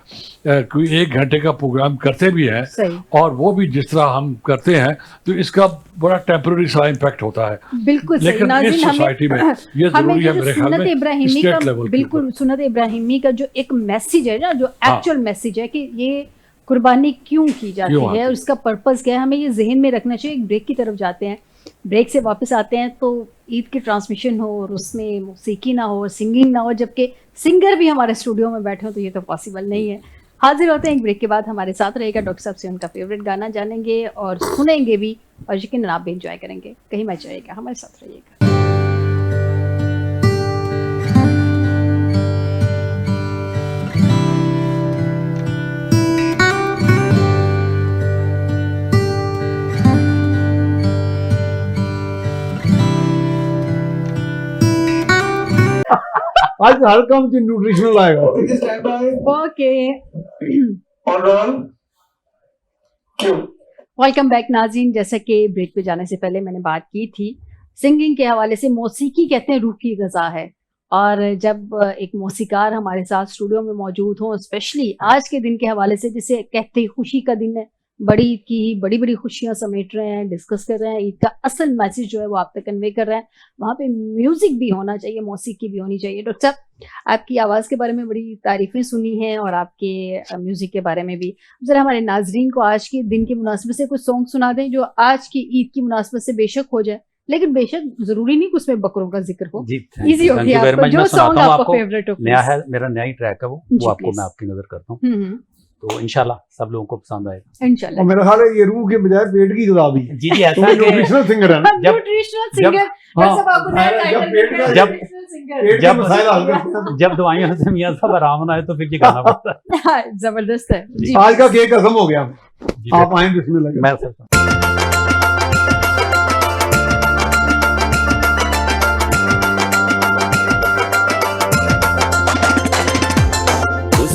कोई 1 घंटे का प्रोग्राम करते भी हैं और वो भी जिस तरह हम करते हैं, तो इसका बड़ा टेम्पररी सा इम्पैक्ट होता है। बिल्कुल, लेकिन इस सोसाइटी में ये जरूरी है मेरे ख्याल में, स्टेट लेवल। बिल्कुल, सुन्नत इब्राहिमी का जो एक मैसेज है ना, जो एक्चुअल मैसेज है कि ये कुर्बानी क्यों की जाती है और उसका पर्पस क्या है, हमें ये जहन में रखना चाहिए। एक ब्रेक की तरफ जाते हैं, ब्रेक से वापस आते हैं तो ईद की ट्रांसमिशन हो और उसमें मौसीकी ना हो, सिंगिंग ना हो, जबकि सिंगर भी हमारे स्टूडियो में बैठे हो, तो ये तो पॉसिबल नहीं है। हाजिर होते हैं एक ब्रेक के बाद, हमारे साथ रहेगा डॉक्टर साहब से उनका फेवरेट गाना जानेंगे और सुनेंगे भी, और यकीनन आप भी एंजॉय करेंगे। कहीं मत जाइएगा, हमारे साथ रहिएगा। आज हर काम की न्यूट्रिशनल आएगा। ओके, वेलकम बैक नाज़रीन। जैसा कि ब्रेक पे जाने से पहले मैंने बात की थी, सिंगिंग के हवाले से, मौसीकी कहते हैं रूह की ग़िज़ा है, और जब एक मौसीकार हमारे साथ स्टूडियो में मौजूद हों, स्पेशली आज के दिन के हवाले से, जिसे कहते हैं खुशी का दिन है, बड़ी ईद की बड़ी बड़ी खुशियां समेट रहे हैं, डिस्कस कर रहे हैं, ईद का असल मैसेज जो है वो आप तक कन्वे कर रहे हैं, वहाँ पे म्यूजिक भी होना चाहिए, मौसीकी भी होनी चाहिए। डॉक्टर साहब, आपकी आवाज़ के बारे में बड़ी तारीफ़ें सुनी हैं और आपके म्यूज़िक के बारे में भी। ज़रा हमारे नाजरीन को आज के दिन की मुनासिबत से कुछ सॉन्ग सुना दें जो आज की ईद की मुनासिबत से बेशक हो जाए, लेकिन बेशक जरूरी नहीं कि उसमें बकरों का जिक्र हो। इजी हो गया आपको, जो सॉन्ग आपको फेवरेट हो। नया है, मेरा नया ही ट्रैक है वो आपको मैं आपकी नजर करता हूँ, तो इंशाल्लाह सब लोगों को पसंद आएगा इंशाल्लाह। और मेरा ख्याल है ये रूह के बजाय पेट की ग़िज़ा भी है। जी जी, ऐसा न्यूट्रिशनल सिंगर है ना, न्यूट्रिशनल सिंगर। जब दवाइयों से मियां साहब आराम ना आए तो फिर ये गाना पड़ता है। जबरदस्त है। आज का केक खत्म हो गया, आप आए बिस्मिल्लाह। मैं सब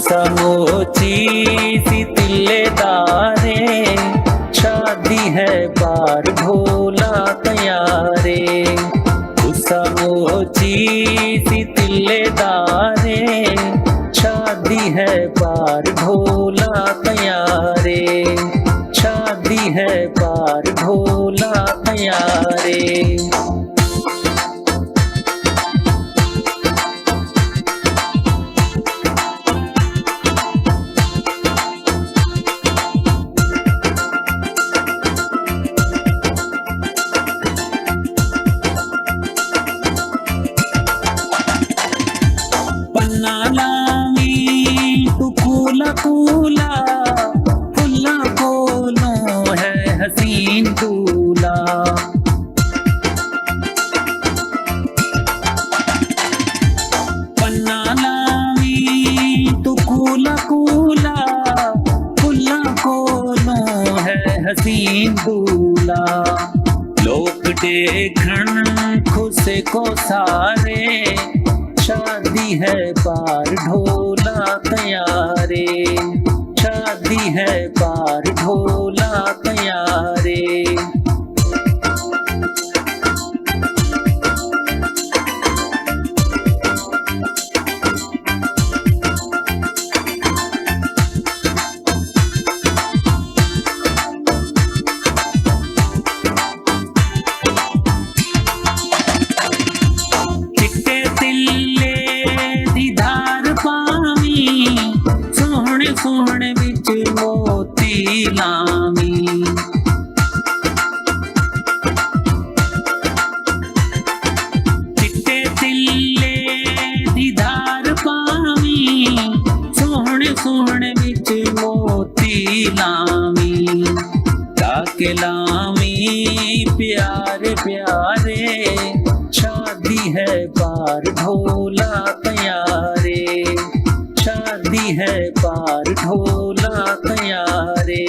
समोची सी तिल्लेदारे, शादी है बार ढोला तैयारे। समोची सी तिल्लेदारे, शादी है बार ढोला तैयारे, शादी है बार ढोला तैयारे। क्यों है हसीन दूल्हा, लोग देखन खुसे को सारे, शादी है पार ढोला तैयारे, शादी है पार ढोला तैयारे। चिट्टे तिल्ले दी धार पावी, सोहणे सोहणे विच मोती लावी। चिट्टे तिल्ले दी धार पावी, सोहणे सोहणे विच मोती लावी। ताके लावी प्यारे प्यारे, शादी है पार ढोला तैयारे, शादी है पार ढोला तैयारे।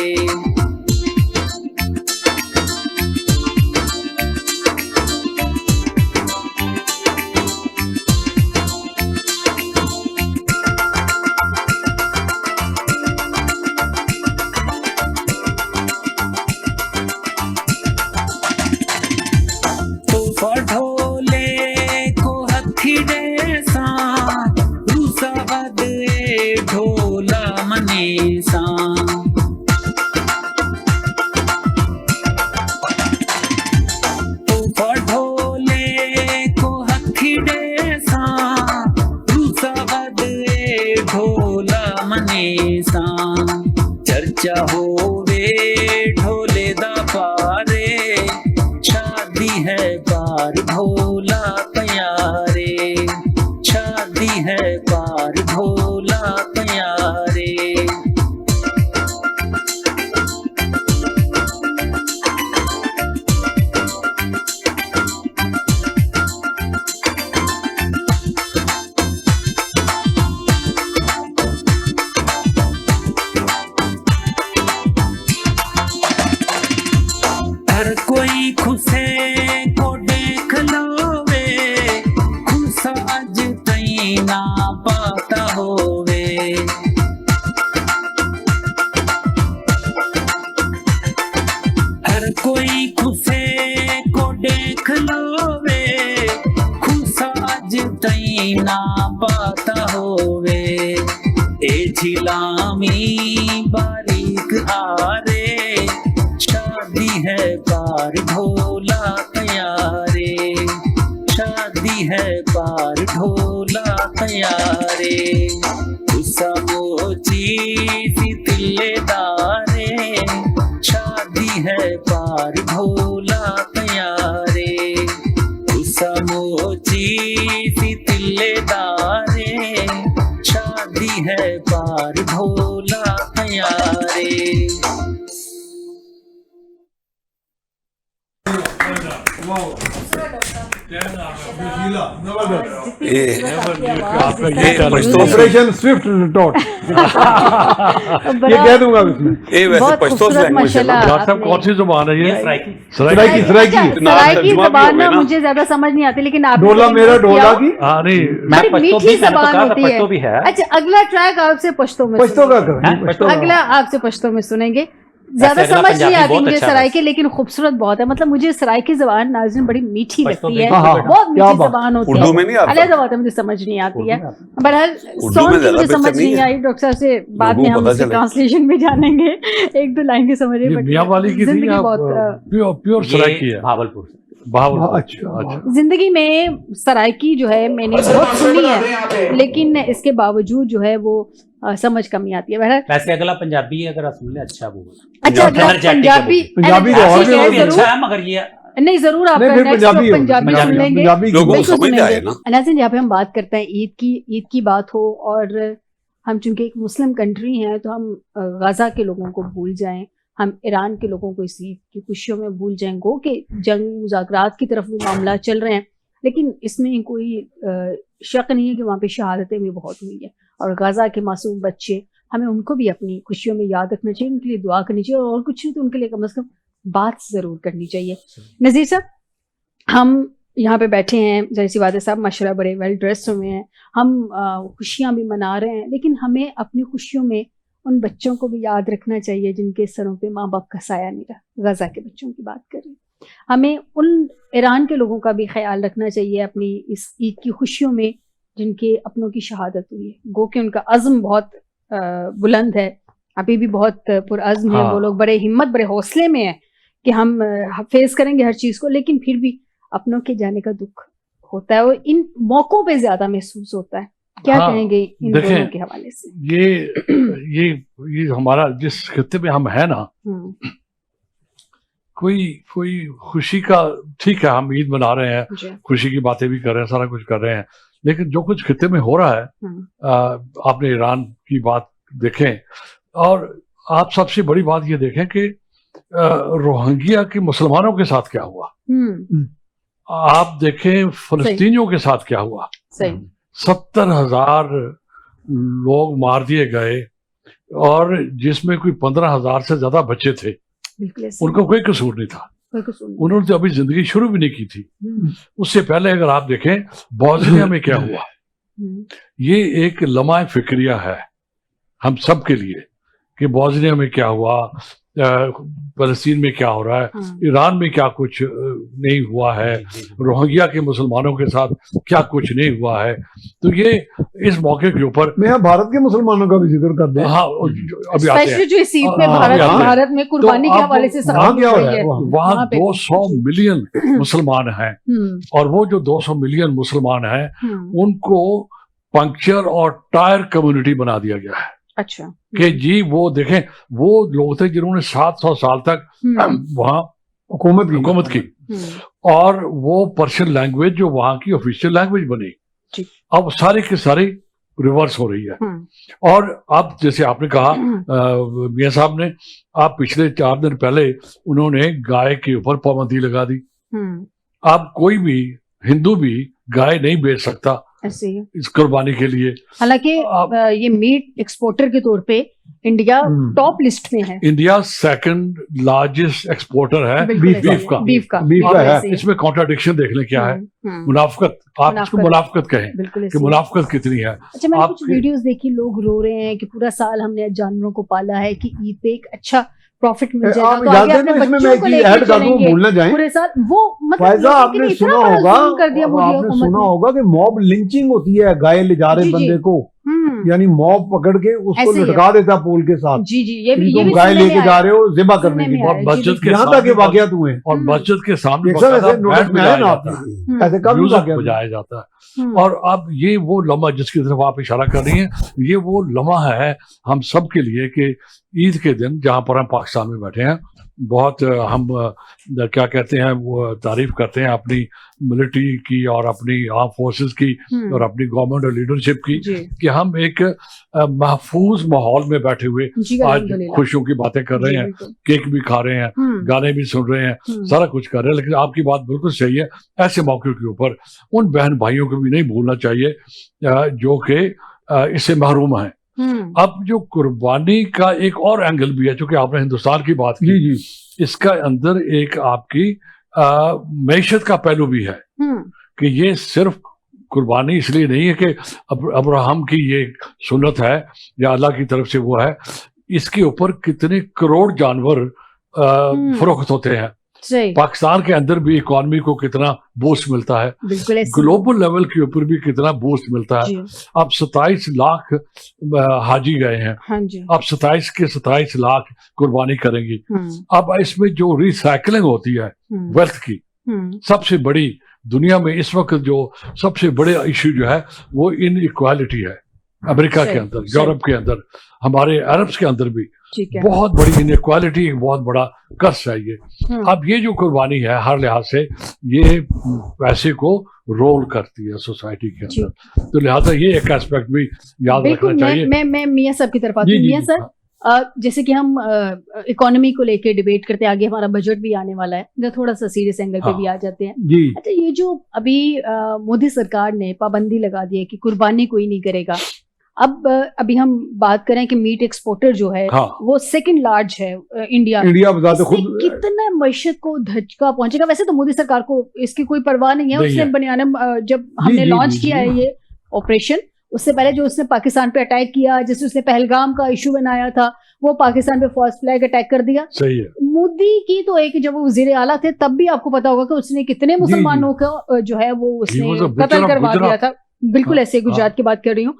तूफा ढोले को हथी डेसा, रूसा बदे ढोला मनीसा। तूफा ढोले को हथी डेसा, रूसा बदे ढोला मनीसा। चर्चा होवे ढोले दा पारे, शादी है पार ढोला तैयारे, शादी है पार ढोला तैयारे। हर कोई खुसे को देख लोवे, खुसा अज तई ना पाता होवे। हर कोई खुसे को देख लोवे, खुसा अज तई ना पाता होवे। ए झिलामी बारीक आरे, शादी है पार ढोला तैयारे, शादी है पार ढोला तैयारे। खुसा मोची सी तिल्लेदारे, शादी है पार ढोला तैयारे। खुसा मोची सी तिल्लेदारे, शादी है पार ढोला तैयारे। ऑपरेशन स्विफ्ट रिटॉर्ट ये कह दूंगा इसमें। ये वैसे पश्तो लैंग्वेज है ना। डॉक्टर साहब कौन सी जुबान है ये? सराइकी सराइकी जबान ना मुझे ज्यादा समझ नहीं आती, लेकिन आप डोला मेरा डोला की हाँ नहीं मैं बड़ी पश्तो मीठी भी, मैंने तो जबान कहा था होती पश्तो भी है। अच्छा, अगला ट्रैक आपसे पश्तो में पश्तो का सुनेंगे। कर अगला आपसे पश्तो में सुनेंगे। ज्यादा अगला समझ नहीं पंजाबी आती बहुत मुझे अच्छा सराइकी, लेकिन खूबसूरत बहुत है। मतलब मुझे सराइकी जबान नाज़रीन बड़ी मीठी पश्तो लगती है, बिल्कुल हाँ, बहुत क्या मीठी बात। जबान होती उर्दू है। में नहीं आता? अलग बात है, मुझे समझ नहीं आती है। उर्दू में बहरहाल उर्दू सॉन्ग में की ज्यादा मुझे समझ बेहतर नहीं नहीं है। आई। डॉक्टर साहब से बाद लोगों में को हम पता उसकी चले। ट्रांसलेशन भी जानेंगे, एक दो लाइन की समझ ये मियाँ वाली की थी जिंदगी या बहुत प्योर सराइकी ये है? भावलपुर से। भावलपुर। अच्छा जिंदगी में सराइकी जो है मैंने बहुत सुनी है, लेकिन इसके बावजूद जो है वो समझ कमी आती है। बहरहाल वैसे अगला पंजाबी है, अगर आप सुन ले अच्छा वो अच्छा, अगला पंजाबी पंजाबी तो और भी भी जरूर अच्छा है, मगर ये नहीं, जरूर आप नहीं, फिर नेक्स्ट पंजाबी हो, पंजाबी सुन पंजाबी, लेंगे। पंजाबी लोगों को बिल्कुल समझ में आए सुनेंगे। ना। नाज़रीन, यहाँ पे हम बात करते हैं ईद की बात हो, और हम चूंकि एक मुस्लिम कंट्री हैं तो हम गाजा के लोगों को भूल जाएं, हम ईरान के लोगों को इस ईद की खुशियों में भूल जाएं। गो कि जंग मुज़ाकरात की तरफ भी मामला चल रहे हैं, लेकिन इसमें कोई शक नहीं है कि वहाँ पे शहादतें भी बहुत हुई हैं, और गाजा के मासूम बच्चे हमें उनको भी अपनी खुशियों में याद रखना चाहिए, उनके लिए दुआ करनी चाहिए, और कुछ नहीं तो उनके लिए कम से कम बात ज़रूर करनी चाहिए। नज़ीर साहब, हम यहाँ पे बैठे हैं, जाहिर सी बात है साहब माशाल्लाह बड़े वेल ड्रेस्ड हुए हैं, हम खुशियाँ भी मना रहे हैं, लेकिन हमें अपनी खुशियों में उन बच्चों को भी याद रखना चाहिए जिनके सरों पे माँ बाप का साया नहीं रहा। गज़ा के बच्चों की बात कर रहे हैं, हमें उन ईरान के लोगों का भी ख्याल रखना चाहिए अपनी इस ईद की खुशियों में जिनके अपनों की शहादत हुई है। गो कि उनका अज़्म बहुत बुलंद है, अभी भी बहुत पुरअज़्म है, वो लोग बड़े हिम्मत बड़े हौसले में है कि हम फेस करेंगे हर चीज़ को, लेकिन फिर भी अपनों के जाने का दुख होता है और इन मौकों पे ज्यादा महसूस होता है। क्या कहेंगे इन दोनों के हवाले से? ये हमारा जिस खित्ते में हम है ना, कोई खुशी का, ठीक है हम ईद मना रहे हैं, खुशी की बातें भी कर रहे हैं, सारा कुछ कर रहे हैं, लेकिन जो कुछ खित्ते में हो रहा है, आपने ईरान की बात देखें, और आप सबसे बड़ी बात ये देखें कि रोहिंग्या के मुसलमानों के साथ क्या हुआ, आप देखें फलस्तीनियों के साथ क्या हुआ। 70,000 लोग मार दिए गए, और जिसमें कोई 15,000 से ज्यादा बच्चे थे, उनका कोई कसूर नहीं था, उन्होंने तो अभी जिंदगी शुरू भी नहीं की थी। उससे पहले अगर आप देखें बॉस्निया में क्या हुआ, ये एक लम्हा फिक्रिया है हम सब के लिए कि बॉस्निया में क्या हुआ, फलस्तीन में क्या हो रहा है, ईरान में क्या कुछ नहीं हुआ है, रोहिंग्या के मुसलमानों के साथ क्या कुछ नहीं हुआ है। तो ये इस मौके के ऊपर मैं भारत के मुसलमानों का भी जिक्र कर दें। हाँ, अभी आते हैं जो इस ईद में भारत में कुर्बानी के हवाले से वहाँ 200 मिलियन मुसलमान हैं, और वो जो 200 मिलियन मुसलमान हैं उनको पंक्चर और टायर कम्युनिटी बना दिया गया है। अच्छा, कि जी वो देखें, वो लोग थे जिन्होंने 700 साल तक वहाँ हुकूमत की, और वो पर्शियन लैंग्वेज जो वहाँ की ऑफिशियल लैंग्वेज बनी, अब सारी की सारी रिवर्स हो रही है। और अब जैसे आपने कहा मियां साहब ने, आप पिछले 4 दिन पहले उन्होंने गाय के ऊपर पाबंदी लगा दी। अब कोई भी हिंदू भी गाय नहीं बेच सकता इस कुर्बानी के लिए। हालांकि ये मीट एक्सपोर्टर के तौर पे इंडिया टॉप लिस्ट में है। इंडिया 2nd लार्जेस्ट एक्सपोर्टर है बीफ का है। इसमें कॉन्ट्राडिक्शन देख लें क्या है, मुनाफकत, आप इसको मुनाफकत कहें कि मुनाफकत कितनी है। अच्छा, मैंने कुछ वीडियोस देखी, लोग रो रहे हैं कि पूरा साल हमने जानवरों को पाला है कि ईद पे एक अच्छा प्रॉफिट मिल जाएगा, तो आगे अपने बच्चों को लेकर चलेंगे पूरे साल। वो मतलब आपने सुना होगा कि मॉब लिंचिंग होती है, गाय ले जा रहे बंदे को, यानी मॉब पकड़ के उसको लटका देता पोल के साथ। जी, ये भी गाय लेके जा रहे हो ज़िबा करने के लिए, और मस्जिद के यहाँ तक वाकयात हुए हैं, और मस्जिद के सामने बजाया जाता है। और अब ये वो लम्हा जिसकी तरफ आप इशारा कर रही हैं, ये वो लम्हा है हम सब के लिए कि ईद के दिन जहाँ पर हम पाकिस्तान में बैठे हैं, बहुत हम क्या कहते हैं वो तारीफ करते हैं अपनी मिलिट्री की और अपनी आर्म फोर्सेस की और अपनी गवर्नमेंट और लीडरशिप की, कि हम एक महफूज माहौल में बैठे हुए आज खुशियों की बातें कर रहे हैं, केक भी खा रहे हैं, गाने भी सुन रहे हैं, सारा कुछ कर रहे हैं। लेकिन आपकी बात बिल्कुल सही है, ऐसे मौके के ऊपर उन बहन भाइयों को भी नहीं भूलना चाहिए जो कि इससे महरूम हैं। अब जो कुर्बानी का एक और एंगल भी है, चूंकि आपने हिंदुस्तान की बात की, इसका अंदर एक आपकी मैशत का पहलू भी है कि ये सिर्फ कुर्बानी इसलिए नहीं है कि अब्राहम की ये सुन्नत है या अल्लाह की तरफ से वो है, इसके ऊपर कितने करोड़ जानवर फरोख्त होते हैं। पाकिस्तान के अंदर भी इकॉनमी को कितना बूस्ट मिलता है, ग्लोबल लेवल के ऊपर भी कितना बूस्ट मिलता है। अब 27 लाख हाजी गए हैं, अब 27 के 27 लाख कुर्बानी करेंगी। अब इसमें जो रिसाइकलिंग होती है वेल्थ की, सबसे बड़ी दुनिया में इस वक्त जो सबसे बड़े इश्यू जो है वो इनइक्वालिटी है। अमेरिका के अंदर, यूरोप के अंदर, हमारे अरब्स के अंदर भी बहुत बड़ी इनइक्वालिटी, एक बहुत बड़ा कर्स है ये। अब ये जो कुर्बानी है हर लिहाज से ये पैसे को रोल करती है सोसाइटी के अंदर, तो लिहाजा ये एक एस्पेक्ट भी याद रखना चाहिए। मैं मियां साहब की तरफ आती हूँ। मियां सर, जैसे कि हम इकोनॉमी को लेके डिबेट करते हैं, आगे हमारा बजट भी आने वाला है, जो थोड़ा सा सीरियस एंगल पे भी आ जाते हैं। अच्छा, ये जो अभी मोदी सरकार ने पाबंदी लगा दी है कि कुर्बानी कोई नहीं करेगा, अब अभी हम बात करें कि मीट एक्सपोर्टर जो है वो सेकंड लार्ज है इंडिया बताते खुद कितना मईशत को धचका पहुंचेगा। वैसे तो मोदी सरकार को इसकी कोई परवाह नहीं है, उसने बनियाना जब हमने लॉन्च किया है ये ऑपरेशन, उससे पहले जो उसने पाकिस्तान पे अटैक किया, जैसे उसने पहलगाम का इशू बनाया था, वो पाकिस्तान पे फॉल्स फ्लैग अटैक कर दिया। सही है। मोदी की तो एक जब वो वजीर आला थे तब भी आपको पता होगा कि उसने कितने मुसलमानों का जो है वो उसने कत्ल करवा दिया था। बिल्कुल ऐसे गुजरात की बात कर रही हूँ।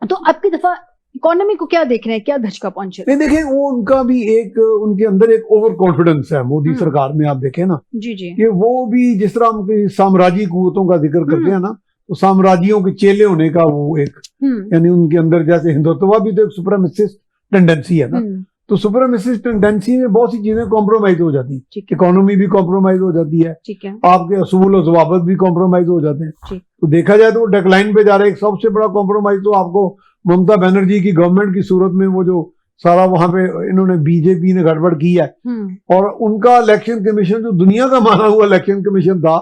तो अब की दफा इकोनॉमी को क्या देख रहे हैं, क्या धचका पहुंचे? नहीं देखें, वो उनका भी एक उनके अंदर एक ओवर कॉन्फिडेंस है मोदी सरकार में। आप देखें ना जी जी, कि वो भी जिस तरह हम साम्राज्यी कुव्वतों का जिक्र करते हैं ना, तो साम्राज्यों के चेले होने का वो एक यानी उनके अंदर जैसे हिंदुत्व भी तो एक सुपरमिसिस्ट टेंडेंसी है ना, तो सुपरमिसिस्ट टेंडेंसी में बहुत सी चीजें कॉम्प्रोमाइज हो जाती है। इकोनॉमी भी कॉम्प्रोमाइज हो जाती है, आपके असूल और ज़वाबित भी कॉम्प्रोमाइज हो जाते हैं। तो देखा जाए तो वो डिक्लाइन पे जा रहा है। एक सबसे बड़ा कॉम्प्रोमाइज तो आपको ममता बनर्जी की गवर्नमेंट की सूरत में वो जो सारा वहां पे इन्होंने बीजेपी ने गड़बड़ की है, और उनका इलेक्शन कमीशन जो दुनिया का माना हुआ इलेक्शन कमीशन था,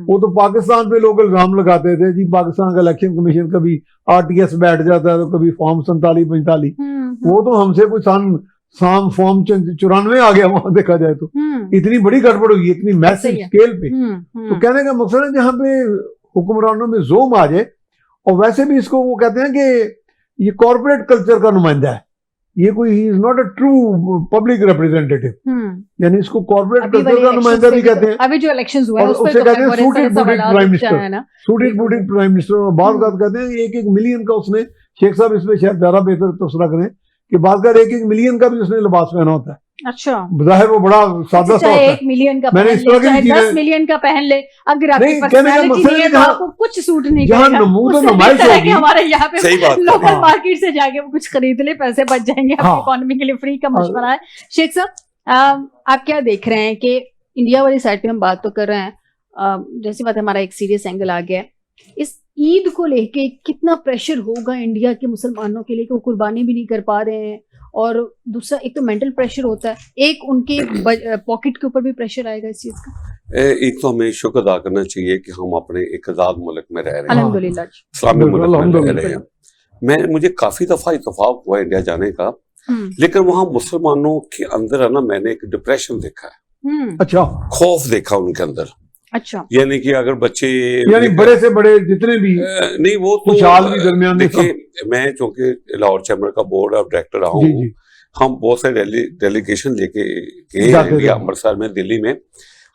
वो तो पाकिस्तान पे लोग इल्जाम लगाते थे जी पाकिस्तान का इलेक्शन कमीशन कभी आरटीएस बैठ जाता है तो कभी फॉर्म 47-45, वो तो हमसे कोई फॉर्म 94 आ गया वहां देखा जाए तो। इतनी बड़ी गड़बड़ हुई, इतनी मैसिव स्केल पे। तो कहने का मकसद है जहाँ पे हुक्मरानों में जोम आ जाए, और वैसे भी इसको वो कहते हैं कि ये कॉर्पोरेट कल्चर का नुमाइंदा है, ये कोई he is not a true public representative, यानी इसको कॉर्पोरेट कल्चर का नुमाइंदा भी कहते हैं। अभी जो इलेक्शंस हुए हैं उस पे कहते हैं suited booted prime minister, suited booted prime minister. और बात कहते हैं 1-1 मिलियन का उसने, शेख साहब इसमें शायद ज्यादा बेहतर तबसरा करें कि बात कर 1-1 मिलियन का भी उसने लिबास पहना होता है। अच्छा, जाहिर वो बड़ा सादा सा होता है। 1 मिलियन का मैंने इस तरह की चाहे 10 मिलियन का पहन ले, अगर आपकी पर्सनालिटी नहीं है तो आपको कुछ सूट नहीं करेगा। नमूद और नुमाइश होगी हमारे यहाँ पे लोकल मार्केट से जाके वो कुछ खरीद ले, पैसे बच जाएंगे, आपकी इकोनॉमी के लिए फ्री का मशवरा है। शेख साहब, आप क्या देख रहे हैं कि इंडिया वाली साइड पे हम बात तो कर रहे हैं, जैसी बात हमारा एक सीरियस एंगल आ गया है, इस ईद को लेके कितना प्रेशर होगा इंडिया के मुसलमानों के लिए कि वो कुर्बानी भी नहीं कर पा रहे हैं, और दूसरा एक तो मेंटल प्रेशर होता है, एक उनके पॉकेट के ऊपर भी प्रेशर आएगा इस चीज का। एक तो हमें शुक्र अदा करना चाहिए कि हम अपने एक आजाद मुल्क में रह रहे हैं, अल्हम्दुलिल्लाह इस्लामी मुल्क में रह रहे हैं। मुझे काफी दफा इत्तेफाक हुआ इंडिया जाने का, लेकिन वहाँ मुसलमानों के अंदर है ना, मैंने एक डिप्रेशन देखा है। अच्छा, खौफ देखा उनके अंदर। अच्छा, यानी कि अगर बच्चे यानी बड़े से बड़े जितने भी नहीं, वो तो दरमियान देखिए, मैं चूंकि लाहौर चैम्बर का बोर्ड ऑफ डायरेक्टर रहा हूँ, हम बहुत सारे डेलीगेशन लेके गए इंडिया, अमृतसर में, दिल्ली में।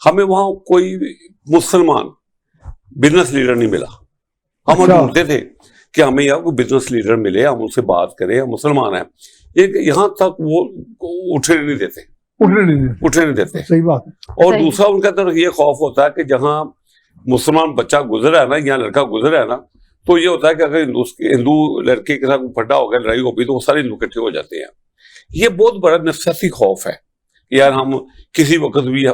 हमें वहाँ कोई मुसलमान बिजनेस लीडर नहीं मिला। हम ढूंढते थे कि हमें यहाँ कोई बिजनेस लीडर मिले, हम उनसे बात करें, हम मुसलमान हैं। यहाँ तक वो उठने नहीं देते, उठने नहीं देते। सही बात है। और दूसरा उनका तरफ ये खौफ होता है कि जहाँ मुसलमान बच्चा गुजरा है ना, यहाँ लड़का गुजरा है ना, तो ये होता है कि अगर हिंदू लड़के के साथ फड्डा हो गया, लड़ाई हो गई, तो वो सारे हिंदू इकट्ठे हो जाते हैं। ये बहुत बड़ा नफसियाती खौफ है, यार हम किसी वक्त भी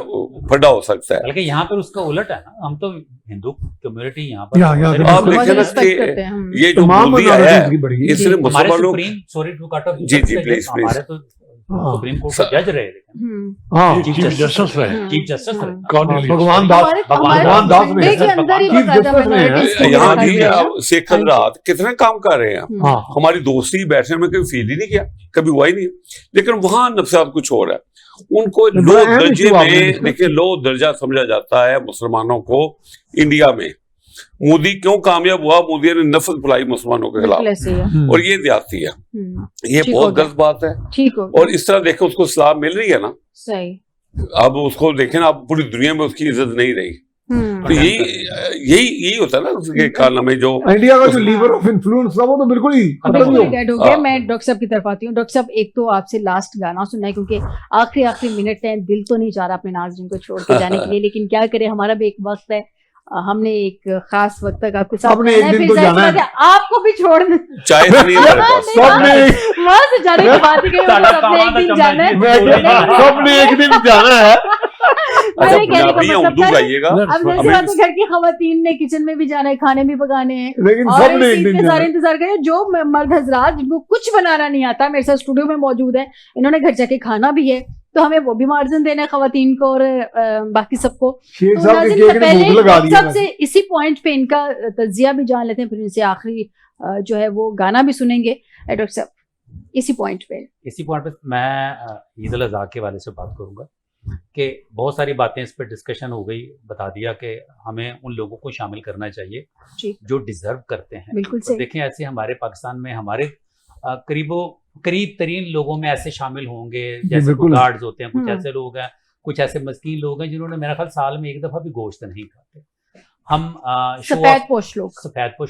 फड्डा हो सकता है। बल्कि यहाँ पर उसका उलट है ना, हम तो हिंदू कम्युनिटी यहाँ पर आप देखें ना कि ये जो मोदी आया है, इसने मुसलमानों, जी जी प्लीज प्लीज, सुप्रीम कोर्ट के जज रहे, चीफ जस्टिस रहे, भगवान दास यहाँ भी शेख रात कितने काम कर रहे हैं। हमारी दोस्ती बैठने में कभी फील ही नहीं किया, कभी हुआ ही नहीं। लेकिन वहाँ नफ्सियात कुछ और है, उनको लो दर्जे में, देखिए लो दर्जा समझा जाता है मुसलमानों को इंडिया में। मोदी क्यों कामयाब हुआ? मोदी ने नफरत फैलाई मुसलमानों के खिलाफ, और ये ज्यादती है, ये बहुत गलत बात है। और इस तरह देखे उसको सलाह मिल रही है ना, सही। अब उसको देखें ना, अब पूरी दुनिया में उसकी इज्जत नहीं रही। तो यही होता है ना उसके कारनामे, जो इंडिया का जो लीवर ऑफ इन्फ्लुएंस था वो तो बिल्कुल ही खत्म हो गया। मैं डॉक्टर साहब की तरफ आती हूँ। डॉक्टर साहब, एक तो आपसे लास्ट गाना सुनना है, क्योंकि आखिरी मिनट है, दिल तो नहीं चाह रहा अपने नाज़रीन को छोड़ के जाने के लिए, लेकिन क्या करें, हमारा भी एक वक्त है, हमने एक खास वक्त तक आपके साथ तो जाना है, आपको भी छोड़ना चाहे वहां से जाने की बात ही सबने एक दिन जाना है, सबने एक दिन जाना है। अब घर की खवातीन ने किचन में भी जाना है, खाने भी पकाने हैं, लेकिन सबने सारे इंतजार करें। जो मर्द हजरात जिनको कुछ बनाना नहीं आता मेरे साथ स्टूडियो में मौजूद है, इन्होंने घर जाके खाना भी है, तो हमें वो भी मार्जिन देना है खवातीन को और बाकी सबको। तो पहले सबसे इसी पॉइंट पे इनका तजिया भी जान लेते हैं, फिर इनसे आखिरी जो है वो गाना भी सुनेंगे। डॉक्टर साहब इसी पॉइंट पे मैं ईद उल अज़हा के वाले से बात करूंगा कि बहुत सारी बातें इस पर डिस्कशन हो गई, बता दिया कि हमें उन लोगों को शामिल करना चाहिए जो डिजर्व करते हैं। बिल्कुल तो देखें ऐसे हमारे पाकिस्तान में हमारे करीब तरीन लोगों में ऐसे शामिल होंगे, जैसे गार्ड्स होते हैं, कुछ ऐसे लोग हैं, कुछ ऐसे मस्कीन लोग हैं जिन्होंने मेरा ख्याल साल में एक दफा भी गोश्त नहीं खाते। हम सफेदपोश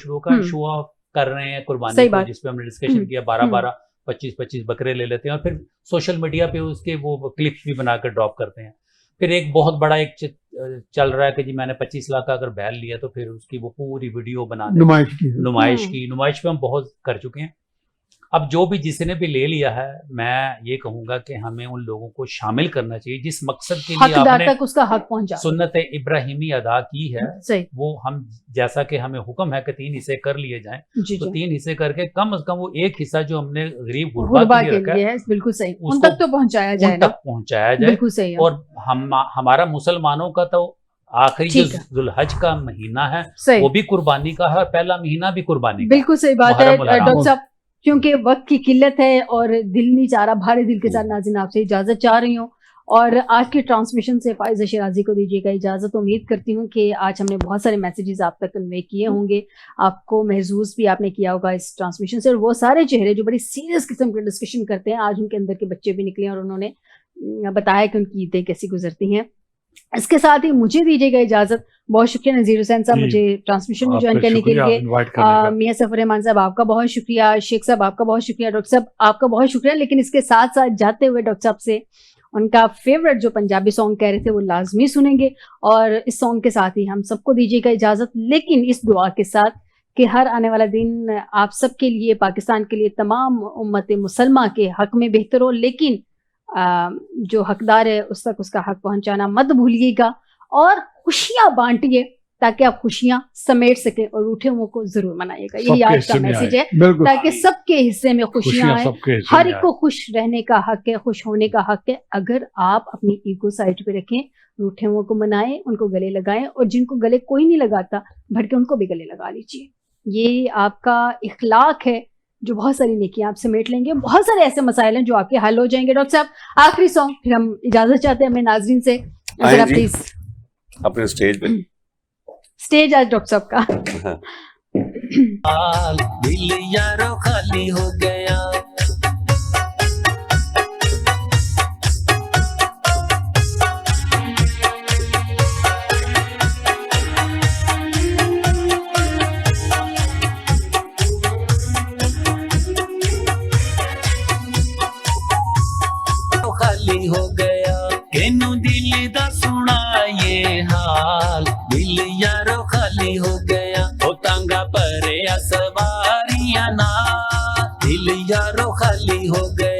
लोग का शो ऑफ कर रहे हैं कुर्बानी को, जिसपे हमने डिस्कशन किया, 12-12 25-25 बकरे ले लेते हैं और फिर सोशल मीडिया पे उसके वो क्लिप्स भी बनाकर ड्रॉप करते हैं। फिर एक बहुत बड़ा एक चल रहा है कि जी मैंने 25 लाख का अगर बैल लिया तो फिर उसकी वो पूरी वीडियो बना नुमाइश पे हम बहुत कर चुके हैं। अब जो भी जिसने भी ले लिया है, मैं ये कहूंगा कि हमें उन लोगों को शामिल करना चाहिए जिस मकसद के लिए आपने तक उसका हक पहुंचा सुन्नत इब्राहिमी अदा की है। वो हम जैसा कि हमें हुक्म है कि 3 हिस्से कर लिए जाएं, तो 3 हिस्से करके कम से कम वो एक हिस्सा जो हमने गरीब गुरबा के लिए रखा है, बिल्कुल सही, उन तक तो पहुंचाया जाए, बिल्कुल सही। और हमारा मुसलमानों का तो आखिरी जो जुल्हज का महीना है वो भी कुर्बानी का है और पहला महीना भी कुर्बानी का। बिल्कुल सही बात है डॉक्टर साहब, क्योंकि वक्त की किल्लत है और दिल नहीं चाह रहा, भारी दिल के साथ नाज़रीन आपसे इजाजत चाह रही हूँ और आज की ट्रांसमिशन से फाइज़ा शिराजी को दीजिएगा इजाजत। उम्मीद करती हूँ कि आज हमने बहुत सारे मैसेजेस आप तक कन्वे किए होंगे, आपको महसूस भी आपने किया होगा इस ट्रांसमिशन से। और वो सारे चेहरे जो बड़ी सीरियस किस्म के डिस्कशन करते हैं, आज उनके अंदर के बच्चे भी निकले और उन्होंने बताया कि उनकी ईदें कैसी गुजरती हैं। इसके साथ ही मुझे दीजिएगा इजाजत। बहुत शुक्रिया नज़ीर हुसैन साहब मुझे ट्रांसमिशन में ज्वाइन करने के लिए, मियां सफर रहमान साहब आपका बहुत शुक्रिया, शेख साहब आपका बहुत शुक्रिया, डॉक्टर साहब आपका बहुत शुक्रिया। लेकिन इसके साथ साथ जाते हुए डॉक्टर साहब से उनका फेवरेट जो पंजाबी सॉन्ग कह रहे थे वो लाजमी सुनेंगे और इस सॉन्ग के साथ ही हम सबको दीजिएगा इजाजत, लेकिन इस दुआ के साथ कि हर आने वाला दिन आप सबके लिए, पाकिस्तान के लिए, तमाम उम्मत मुसलमा के हक में बेहतर हो, लेकिन जो हकदार है उस तक उसका हक पहुंचाना मत भूलिएगा और खुशियां बांटिए ताकि आप खुशियां समेट सकें और रूठे हुओं को जरूर मनाइएगा। यही आज का मैसेज है, ताकि सबके हिस्से में खुशियां आए। हर एक को खुश रहने का हक है, खुश होने का हक है। अगर आप अपनी ईगो साइड पे रखें, रूठे हुओं को मनाएं, उनको गले लगाएं और जिनको गले कोई नहीं लगाता भटके उनको भी गले लगा लीजिए। ये आपका इखलाक है जो बहुत सारी नेकियां आप समेट लेंगे। बहुत सारे ऐसे मसाइल हैं जो आपके हल हो जाएंगे। डॉक्टर साहब आखिरी सॉन्ग, फिर हम इजाजत चाहते हैं अपने नाजरीन से, जरा प्लीज अपने स्टेज पे। स्टेज आज डॉक्टर साहब का। दिल यारो खाली हो गया, हो गया केनू दिल दा सुना ये हाल, दिल यारो खाली हो गया, ओ तांगा परे सवारियां ना, दिल यारो खाली हो गया।